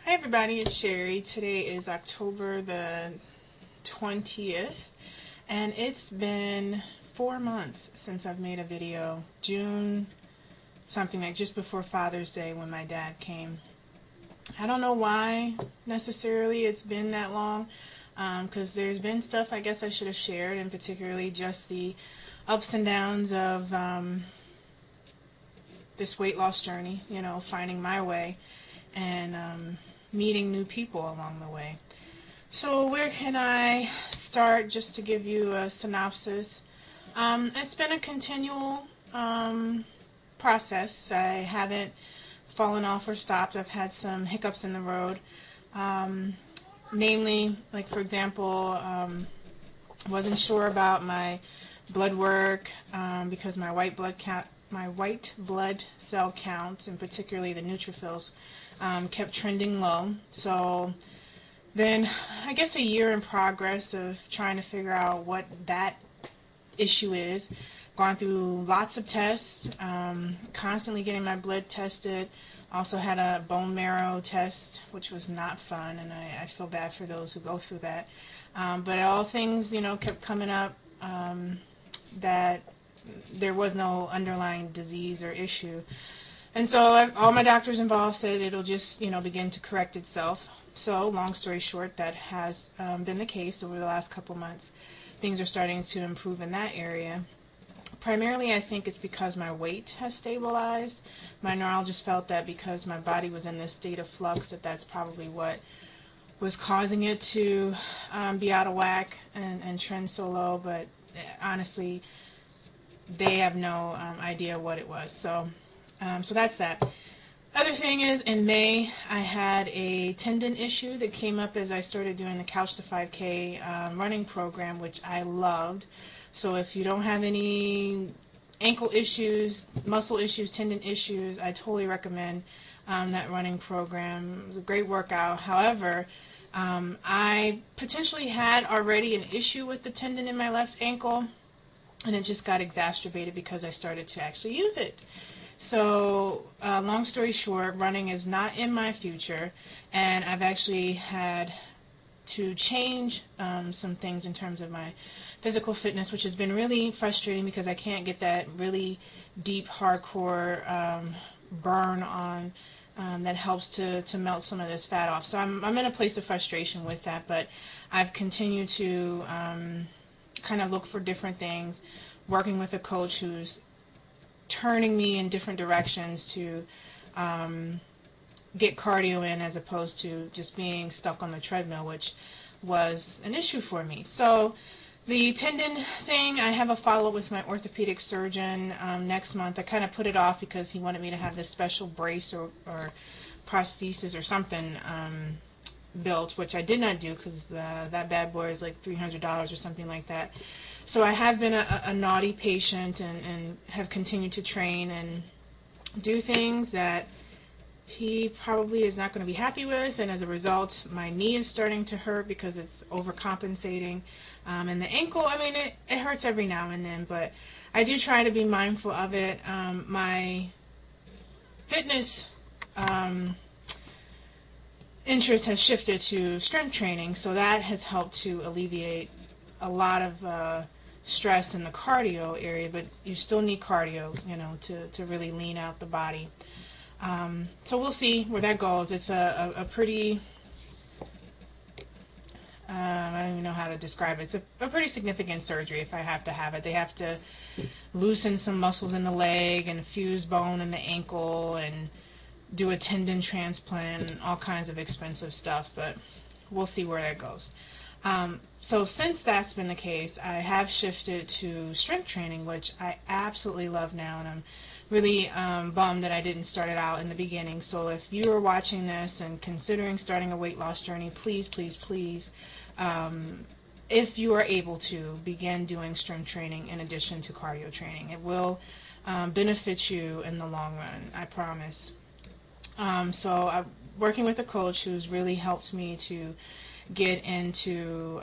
Hi everybody, it's Sherry. Today is October the 20th and it's been 4 months since I've made a video. June something like just before Father's Day when my dad came. I don't know why necessarily it's been that long because there's been stuff I guess I should have shared, and particularly just the ups and downs of this weight loss journey, you know, finding my way and meeting new people along the way. So where can I start, just to give you a synopsis? It's been a continual process. I haven't fallen off or stopped. I've had some hiccups in the road. Namely, like for example, wasn't sure about my blood work because my white blood cell count, and particularly the neutrophils, kept trending low. So then I guess a year in progress of trying to figure out what that issue is. Gone through lots of tests, constantly getting my blood tested. Also had a bone marrow test, which was not fun, and I feel bad for those who go through that. But all things, you know, kept coming up that there was no underlying disease or issue. And so all my doctors involved said it'll just, you know, begin to correct itself. So long story short, that has been the case over the last couple months. Things are starting to improve in that area. Primarily, I think it's because my weight has stabilized. My neurologist felt that because my body was in this state of flux, that's probably what was causing it to be out of whack and trend so low. But honestly, they have no idea what it was. So that's that. Other thing is, in May, I had a tendon issue that came up as I started doing the Couch to 5K running program, which I loved. So if you don't have any ankle issues, muscle issues, tendon issues, I totally recommend that running program. It was a great workout. However, I potentially had already an issue with the tendon in my left ankle, and it just got exacerbated because I started to actually use it. So long story short, running is not in my future, and I've actually had to change some things in terms of my physical fitness, which has been really frustrating because I can't get that really deep, hardcore burn on that helps to melt some of this fat off. So I'm in a place of frustration with that, but I've continued to kind of look for different things, working with a coach who's turning me in different directions to get cardio in, as opposed to just being stuck on the treadmill, which was an issue for me. So the tendon thing, I have a follow-up with my orthopedic surgeon next month. I kind of put it off because he wanted me to have this special brace or prosthesis or something built, which I did not do because that bad boy is like $300 or something like that. So I have been a naughty patient and have continued to train and do things that he probably is not going to be happy with, and as a result my knee is starting to hurt because it's overcompensating, and the ankle, I mean, it hurts every now and then, but I do try to be mindful of it. My fitness interest has shifted to strength training, so that has helped to alleviate a lot of stress in the cardio area, but you still need cardio, you know, to really lean out the body. So we'll see where that goes. It's a pretty, I don't even know how to describe it. It's a pretty significant surgery if I have to have it. They have to loosen some muscles in the leg and fuse bone in the ankle and do a tendon transplant and all kinds of expensive stuff, but we'll see where that goes. So since that's been the case, I have shifted to strength training, which I absolutely love now, and I'm really bummed that I didn't start it out in the beginning. So if you are watching this and considering starting a weight loss journey, please, please, please, if you are able to, begin doing strength training in addition to cardio training. It will benefit you in the long run, I promise. So I'm working with a coach who's really helped me to get into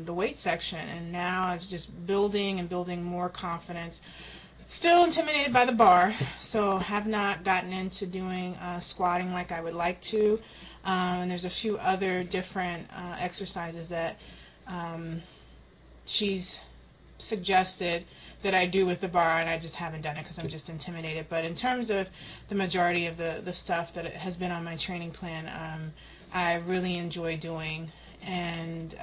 the weight section, and now I'm just building and building more confidence. Still intimidated by the bar, so have not gotten into doing squatting like I would like to. And there's a few other different exercises that she's suggested that I do with the bar, and I just haven't done it because I'm just intimidated. But in terms of the majority of the stuff that has been on my training plan, I really enjoy doing. And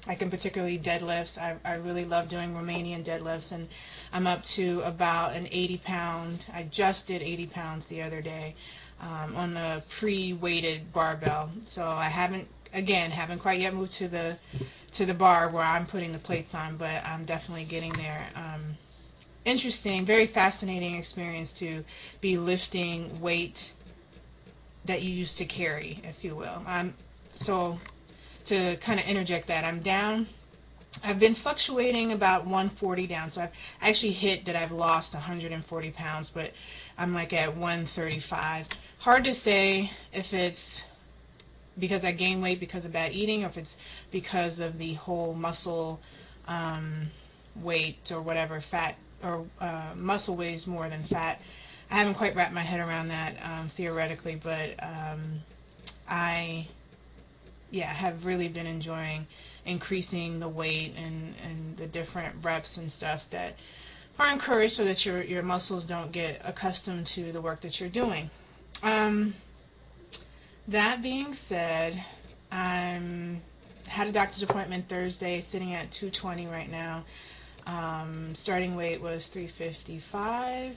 like in particularly deadlifts, I really love doing Romanian deadlifts, and I'm up to about an 80-pound. I just did 80 pounds the other day on the pre-weighted barbell. So I haven't quite yet moved to the bar where I'm putting the plates on, but I'm definitely getting there. Interesting, very fascinating experience to be lifting weight that you used to carry, if you will. So to kind of interject that, I've been fluctuating about 140 down, so I've actually hit that I've lost 140 pounds, but I'm like at 135. Hard to say if it's because I gained weight because of bad eating, or if it's because of the whole muscle weight or whatever, fat, or muscle weighs more than fat. I haven't quite wrapped my head around that theoretically, but I have really been enjoying increasing the weight and the different reps and stuff that are encouraged so that your muscles don't get accustomed to the work that you're doing. That being said, I had a doctor's appointment Thursday, sitting at 220 right now. Starting weight was 355.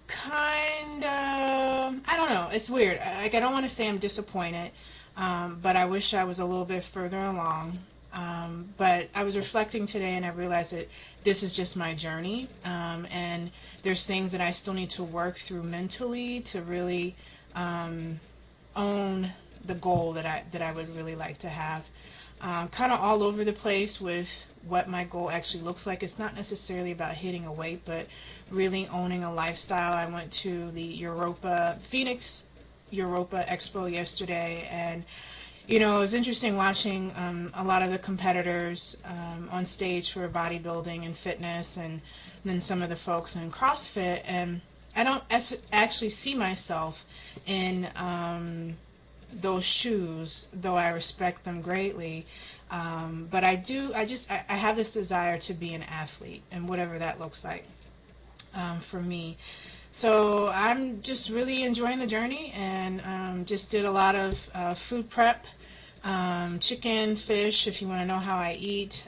Kind of, I don't know, it's weird. Like, I don't want to say I'm disappointed, but I wish I was a little bit further along. But I was reflecting today, and I realized that this is just my journey, and there's things that I still need to work through mentally to really own the goal that I would really like to have. Kind of all over the place with what my goal actually looks like. It's not necessarily about hitting a weight, but really owning a lifestyle. I went to the Phoenix Europa Expo yesterday, and you know, it was interesting watching a lot of the competitors on stage for bodybuilding and fitness, and then some of the folks in CrossFit, and I don't actually see myself in those shoes, though I respect them greatly. But I have this desire to be an athlete, and whatever that looks like for me. So I'm just really enjoying the journey, and just did a lot of food prep, chicken, fish, if you want to know how I eat.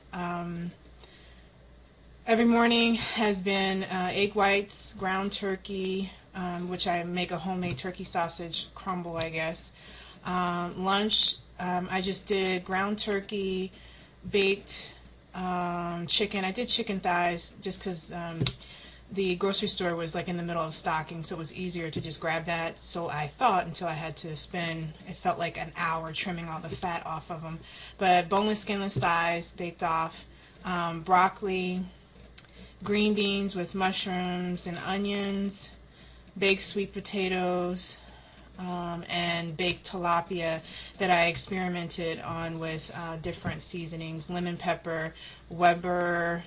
Every morning has been egg whites, ground turkey, which I make a homemade turkey sausage crumble, I guess. Lunch, I just did ground turkey, baked chicken. I did chicken thighs just because the grocery store was like in the middle of stocking, so it was easier to just grab that. So I thought, until I had to spend, it felt like an hour trimming all the fat off of them. But boneless, skinless thighs baked off, broccoli, green beans with mushrooms and onions, baked sweet potatoes, and baked tilapia that I experimented on with different seasonings: lemon pepper, Weber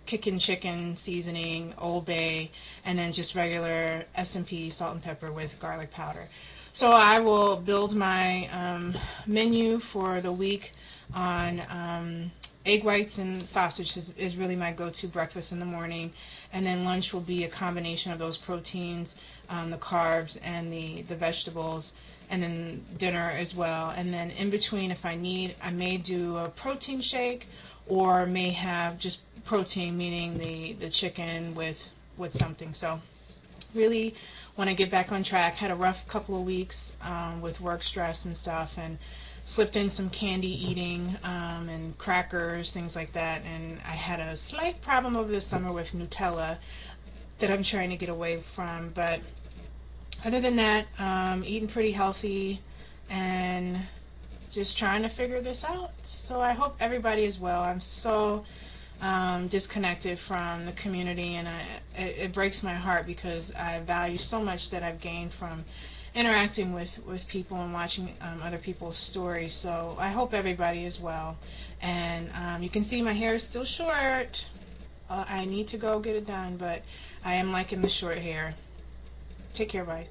kickin' chicken seasoning, Old Bay, and then just regular S&P salt and pepper with garlic powder. So I will build my menu for the week on egg whites and sausage is really my go-to breakfast in the morning, and then lunch will be a combination of those proteins, the carbs, and the vegetables, and then dinner as well. And then in between, if I need, I may do a protein shake, or may have just protein, meaning the chicken with something. So really want to get back on track. Had a rough couple of weeks with work stress and stuff, and slipped in some candy eating and crackers, things like that. And I had a slight problem over the summer with Nutella that I'm trying to get away from. But other than that, eating pretty healthy and just trying to figure this out. So I hope everybody is well. I'm so disconnected from the community, and it breaks my heart because I value so much that I've gained from interacting with people and watching other people's stories. So I hope everybody is well. And you can see my hair is still short. I need to go get it done, but I am liking the short hair. Take care, bye.